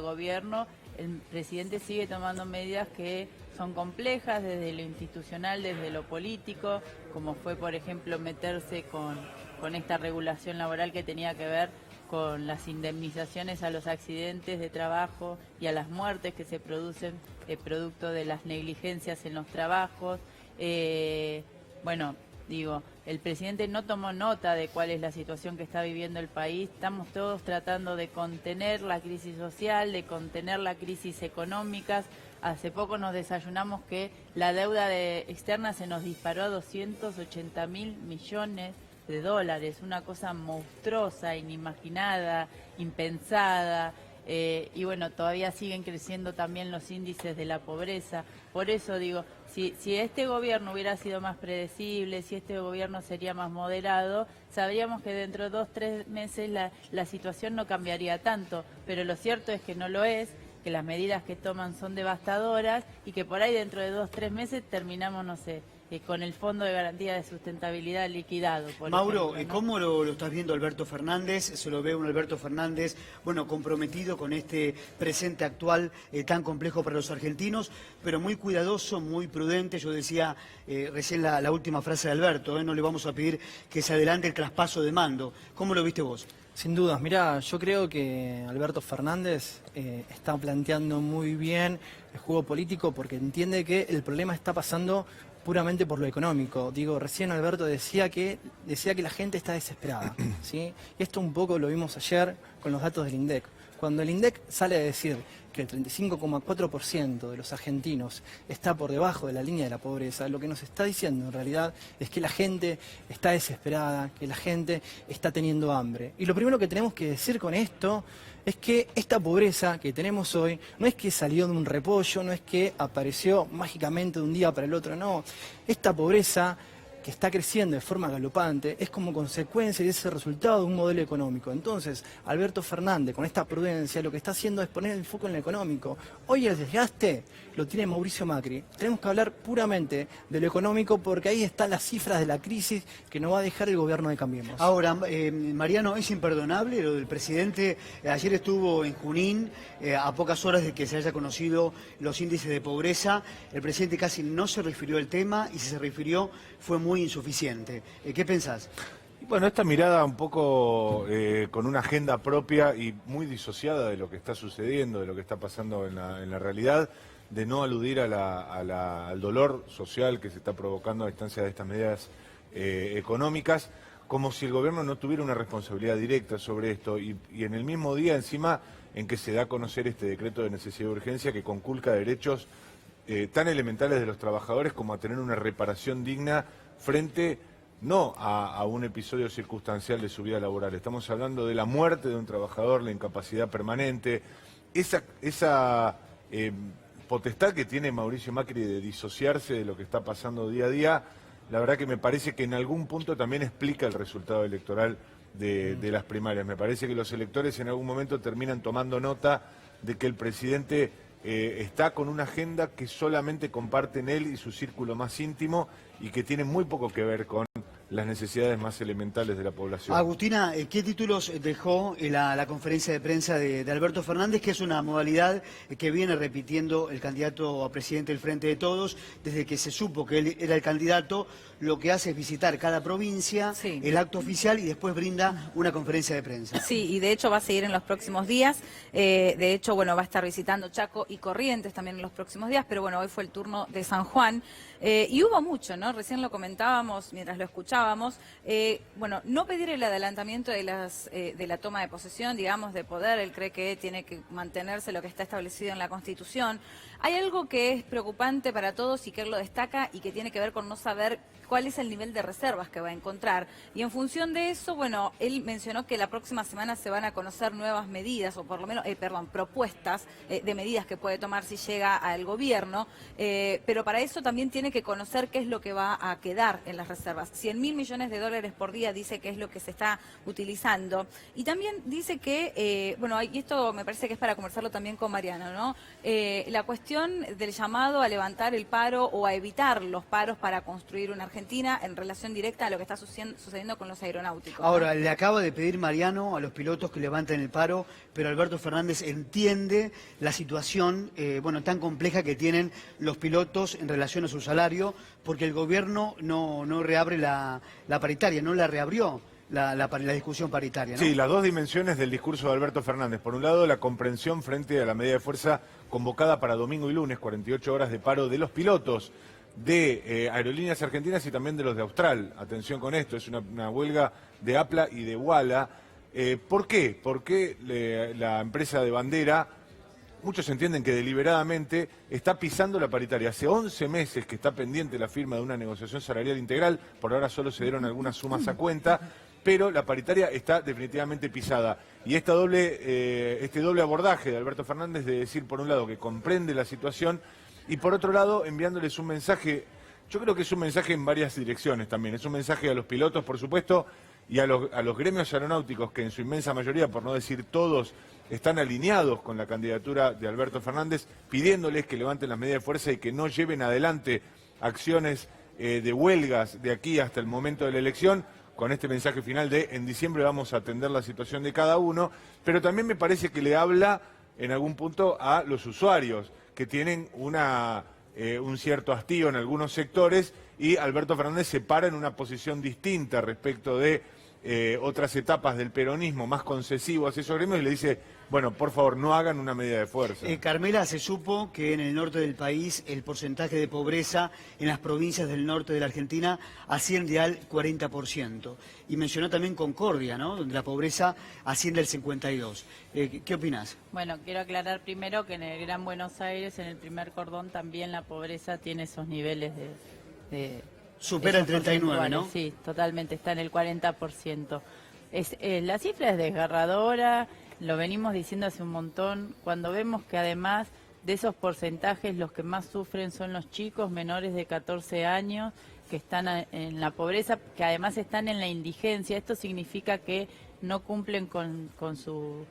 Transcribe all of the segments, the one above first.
gobierno, el presidente sigue tomando medidas que son complejas desde lo institucional, desde lo político, como fue, por ejemplo, meterse con esta regulación laboral que tenía que ver con las indemnizaciones a los accidentes de trabajo y a las muertes que se producen producto de las negligencias en los trabajos. Bueno, digo, el presidente no tomó nota de cuál es la situación que está viviendo el país. Estamos todos tratando de contener la crisis social, de contener la crisis económica. Hace poco nos desayunamos que la deuda externa se nos disparó a 280.000 millones de dólares, una cosa monstruosa, inimaginada, impensada. Y bueno, todavía siguen creciendo también los índices de la pobreza. Por eso digo, si este gobierno hubiera sido más predecible, si este gobierno sería más moderado, sabríamos que dentro de 2 o 3 meses la situación no cambiaría tanto. Pero lo cierto es que no lo es, que las medidas que toman son devastadoras y que por ahí dentro de 2 o 3 meses terminamos, no sé, con el Fondo de Garantía de Sustentabilidad liquidado. Mauro, ejemplo, ¿no? ¿cómo lo estás viendo Alberto Fernández? Se lo ve un Alberto Fernández, bueno, comprometido con este presente actual tan complejo para los argentinos, pero muy cuidadoso, muy prudente. Yo decía recién la última frase de Alberto, no le vamos a pedir que se adelante el traspaso de mando. ¿Cómo lo viste vos? Sin dudas, mirá, yo creo que Alberto Fernández está planteando muy bien el juego político porque entiende que el problema está pasando puramente por lo económico. Digo, recién Alberto decía que la gente está desesperada, ¿sí? Y esto un poco lo vimos ayer con los datos del INDEC. Cuando el INDEC sale a decir que el 35,4% de los argentinos está por debajo de la línea de la pobreza, lo que nos está diciendo en realidad es que la gente está desesperada, que la gente está teniendo hambre. Y lo primero que tenemos que decir con esto es que esta pobreza que tenemos hoy no es que salió de un repollo, no es que apareció mágicamente de un día para el otro, no. Esta pobreza que está creciendo de forma galopante es como consecuencia de ese resultado de un modelo económico. Entonces, Alberto Fernández, con esta prudencia, lo que está haciendo es poner el foco en lo económico. Hoy el desgaste lo tiene Mauricio Macri. Tenemos que hablar puramente de lo económico porque ahí están las cifras de la crisis que nos va a dejar el gobierno de Cambiemos. Ahora, Mariano, es imperdonable lo del presidente. Ayer estuvo en Junín, a pocas horas de que se haya conocido los índices de pobreza. El presidente casi no se refirió al tema y si se refirió fue muy insuficiente. ¿Qué pensás? Bueno, esta mirada un poco con una agenda propia y muy disociada de lo que está sucediendo, de lo que está pasando en la realidad, de no aludir al dolor social que se está provocando a instancia de estas medidas económicas, como si el gobierno no tuviera una responsabilidad directa sobre esto y en el mismo día encima en que se da a conocer este decreto de necesidad de urgencia que conculca derechos tan elementales de los trabajadores como a tener una reparación digna frente no a un episodio circunstancial de su vida laboral. Estamos hablando de la muerte de un trabajador, la incapacidad permanente, esa potestad que tiene Mauricio Macri de disociarse de lo que está pasando día a día. La verdad que me parece que en algún punto también explica el resultado electoral de las primarias. Me parece que los electores en algún momento terminan tomando nota de que el presidente está con una agenda que solamente comparten él y su círculo más íntimo y que tiene muy poco que ver con las necesidades más elementales de la población. Agustina, ¿qué títulos dejó la conferencia de prensa de Alberto Fernández, que es una modalidad que viene repitiendo el candidato a presidente del Frente de Todos desde que se supo que él era el candidato? Lo que hace es visitar cada provincia, sí, el acto oficial y después brinda una conferencia de prensa. Sí, y de hecho va a seguir en los próximos días. De hecho, bueno, va a estar visitando Chaco y Corrientes también en los próximos días, pero bueno, hoy fue el turno de San Juan. Y hubo mucho, ¿no? Recién lo comentábamos mientras lo escuchábamos. Bueno, no pedir el adelantamiento de la toma de posesión, digamos, de poder. Él cree que tiene que mantenerse lo que está establecido en la Constitución. Hay algo que es preocupante para todos y que él lo destaca y que tiene que ver con no saber cuál es el nivel de reservas que va a encontrar. Y en función de eso, bueno, él mencionó que la próxima semana se van a conocer nuevas medidas, o por lo menos, propuestas de medidas que puede tomar si llega al gobierno, pero para eso también tiene que conocer qué es lo que va a quedar en las reservas. 100.000 millones de dólares por día dice que es lo que se está utilizando. Y también dice que, bueno, y esto me parece que es para conversarlo también con Mariano, ¿no? La cuestión del llamado a levantar el paro o a evitar los paros para construir una Argentina Argentina en relación directa a lo que está sucediendo con los aeronáuticos. Ahora, le acaba de pedir Mariano a los pilotos que levanten el paro, pero Alberto Fernández entiende la situación tan compleja que tienen los pilotos en relación a su salario, porque el gobierno no reabre la paritaria, no la reabrió. La discusión paritaria, ¿no? Sí, las dos dimensiones del discurso de Alberto Fernández. Por un lado, la comprensión frente a la medida de fuerza convocada para domingo y lunes, 48 horas de paro de los pilotos de Aerolíneas Argentinas y también de los de Austral. Atención con esto, es una huelga de APLA y de Wala. ¿Por qué? Porque la empresa de bandera, muchos entienden que deliberadamente está pisando la paritaria. Hace 11 meses que está pendiente la firma de una negociación salarial integral, por ahora solo se dieron algunas sumas a cuenta, pero la paritaria está definitivamente pisada. Y este doble abordaje de Alberto Fernández de decir, por un lado, que comprende la situación y por otro lado, enviándoles un mensaje, yo creo que es un mensaje en varias direcciones también. Es un mensaje a los pilotos, por supuesto, y a los gremios aeronáuticos, que en su inmensa mayoría, por no decir todos, están alineados con la candidatura de Alberto Fernández, pidiéndoles que levanten las medidas de fuerza y que no lleven adelante acciones de huelgas de aquí hasta el momento de la elección, con este mensaje final de en diciembre vamos a atender la situación de cada uno, pero también me parece que le habla en algún punto a los usuarios, que tienen un cierto hastío en algunos sectores, y Alberto Fernández se para en una posición distinta respecto de otras etapas del peronismo más concesivo hacia esos gremios y le dice, bueno, por favor, no hagan una medida de fuerza. Carmela, se supo que en el norte del país el porcentaje de pobreza en las provincias del norte de la Argentina asciende al 40%. Y mencionó también Concordia, ¿no?, donde la pobreza asciende al 52%. ¿Qué opinás? Bueno, quiero aclarar primero que en el Gran Buenos Aires, en el primer cordón, también la pobreza tiene esos niveles de supera el 39, ¿no? Sí, totalmente, está en el 40%. La cifra es desgarradora, lo venimos diciendo hace un montón, cuando vemos que además de esos porcentajes los que más sufren son los chicos menores de 14 años que están en la pobreza, que además están en la indigencia. Esto significa que no cumplen con su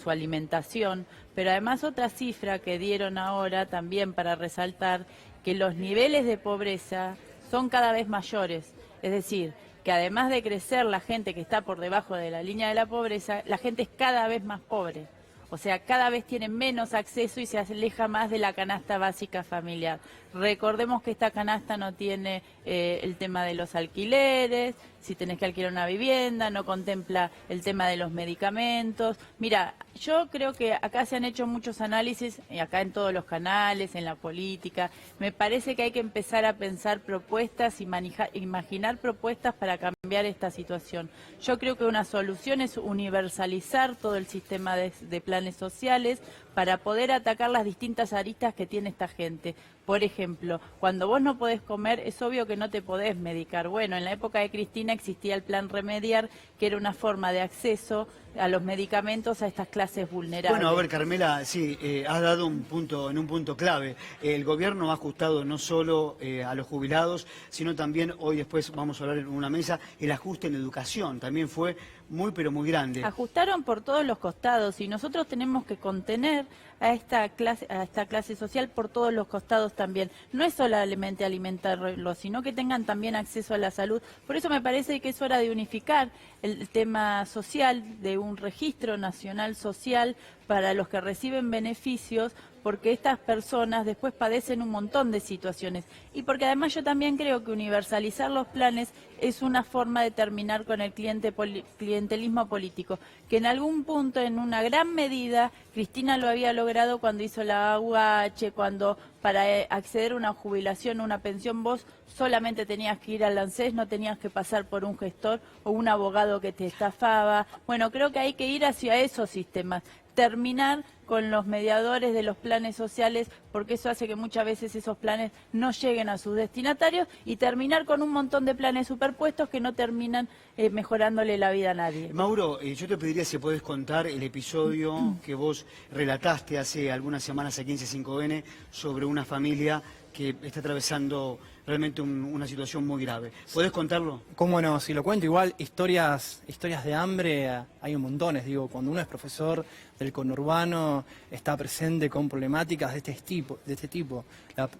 alimentación, pero además otra cifra que dieron ahora también para resaltar, que los niveles de pobreza son cada vez mayores, es decir, que además de crecer la gente que está por debajo de la línea de la pobreza, la gente es cada vez más pobre. O sea, cada vez tienen menos acceso y se aleja más de la canasta básica familiar. Recordemos que esta canasta no tiene el tema de los alquileres, si tenés que alquilar una vivienda, no contempla el tema de los medicamentos. Mira, yo creo que acá se han hecho muchos análisis, y acá en todos los canales, en la política. Me parece que hay que empezar a pensar propuestas, imaginar propuestas para cambiar esta situación. Yo creo que una solución es universalizar todo el sistema de planes sociales para poder atacar las distintas aristas que tiene esta gente. Por ejemplo, cuando vos no podés comer, es obvio que no te podés medicar. Bueno, en la época de Cristina existía el plan Remediar, que era una forma de acceso a los medicamentos a estas clases vulnerables. Bueno, a ver, Carmela, sí, has dado un punto clave. El gobierno ha ajustado no solo a los jubilados, sino también, hoy después vamos a hablar en una mesa, el ajuste en educación. También fue muy, pero muy grande. Ajustaron por todos los costados y nosotros tenemos que contener a esta clase social por todos los costados también. No es solamente alimentarlos, sino que tengan también acceso a la salud. Por eso me parece que es hora de unificar el tema social, de un registro nacional social para los que reciben beneficios, porque estas personas después padecen un montón de situaciones. Y porque además yo también creo que universalizar los planes es una forma de terminar con el clientelismo político, que en algún punto, en una gran medida, Cristina lo había logrado cuando hizo la AUH, cuando para acceder a una jubilación, una pensión, vos solamente tenías que ir al ANSES, no tenías que pasar por un gestor o un abogado que te estafaba. Bueno, creo que hay que ir hacia esos sistemas, terminar con los mediadores de los planes sociales, porque eso hace que muchas veces esos planes no lleguen a sus destinatarios, y terminar con un montón de planes superpuestos que no terminan mejorándole la vida a nadie. Mauro, yo te pediría si podés contar el episodio que vos relataste hace algunas semanas aquí en C5N sobre una familia que está atravesando realmente una situación muy grave. ¿Podés contarlo? Cómo no, si lo cuento, igual historias de hambre hay un montones. Digo, cuando uno es profesor del conurbano gobierno está presente con problemáticas de este tipo.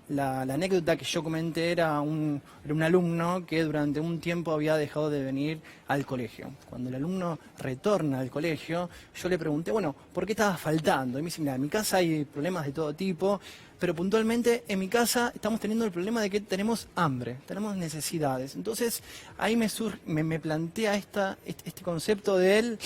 La anécdota que yo comenté era un alumno que durante un tiempo había dejado de venir al colegio. Cuando el alumno retorna al colegio, yo le pregunté, bueno, ¿por qué estabas faltando? Y me dice, mira, en mi casa hay problemas de todo tipo, pero puntualmente en mi casa estamos teniendo el problema de que tenemos hambre, tenemos necesidades. Entonces ahí me plantea este concepto de él,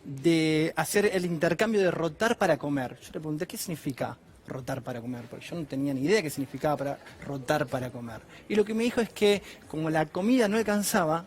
de hacer el intercambio de rotar para comer. Yo le pregunté, ¿qué significa rotar para comer? Porque yo no tenía ni idea qué significaba rotar para comer. Y lo que me dijo es que como la comida no alcanzaba,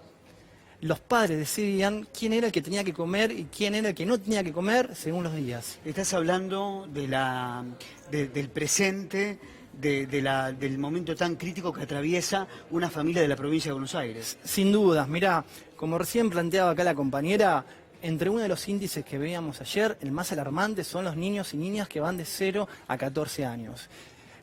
los padres decidían quién era el que tenía que comer y quién era el que no tenía que comer según los días. Estás hablando del presente, del momento tan crítico que atraviesa una familia de la provincia de Buenos Aires. Sin dudas, mirá, como recién planteaba acá la compañera, entre uno de los índices que veíamos ayer, el más alarmante son los niños y niñas que van de 0 a 14 años.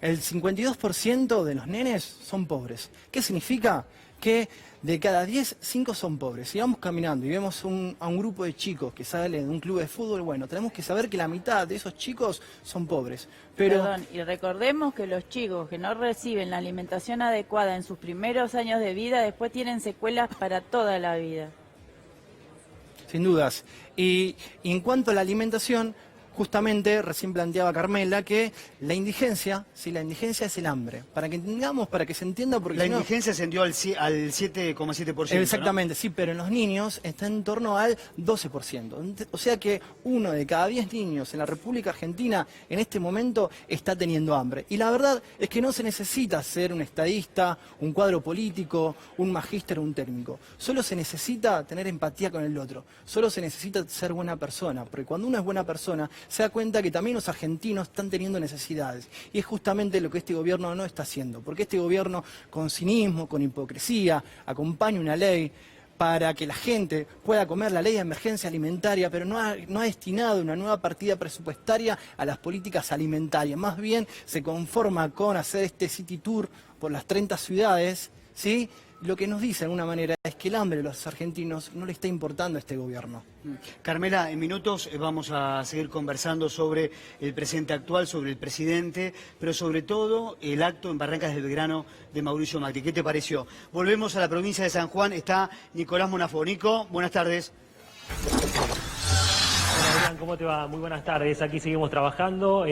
El 52% de los nenes son pobres. ¿Qué significa? Que de cada 10, 5 son pobres. Si vamos caminando y vemos a un grupo de chicos que sale de un club de fútbol, bueno, tenemos que saber que la mitad de esos chicos son pobres. Perdón, y recordemos que los chicos que no reciben la alimentación adecuada en sus primeros años de vida, después tienen secuelas para toda la vida. Sin dudas. Y en cuanto a la alimentación, justamente recién planteaba Carmela que la indigencia, sí, la indigencia es el hambre. Para que entendamos, para que se entienda, porque La si no, indigencia ascendió al 7,7%. exactamente, ¿no? sí, pero en los niños está en torno al 12%. O sea que 1 de cada 10 niños en la República Argentina en este momento está teniendo hambre. Y la verdad es que no se necesita ser un estadista, un cuadro político, un magíster o un técnico. Solo se necesita tener empatía con el otro. Solo se necesita ser buena persona. Porque cuando uno es buena persona, se da cuenta que también los argentinos están teniendo necesidades. Y es justamente lo que este gobierno no está haciendo. Porque este gobierno, con cinismo, con hipocresía, acompaña una ley para que la gente pueda comer, la ley de emergencia alimentaria, pero no ha destinado una nueva partida presupuestaria a las políticas alimentarias. Más bien se conforma con hacer este city tour por las 30 ciudades, ¿sí? Lo que nos dice de alguna manera es que el hambre de los argentinos no le está importando a este gobierno. Carmela, en minutos vamos a seguir conversando sobre el presente actual, sobre el presidente, pero sobre todo el acto en Barrancas del Belgrano de Mauricio Macri. ¿Qué te pareció? Volvemos a la provincia de San Juan. Está Nicolás Monafo. Nico, buenas tardes. Hola, Adrián, ¿cómo te va? Muy buenas tardes. Aquí seguimos trabajando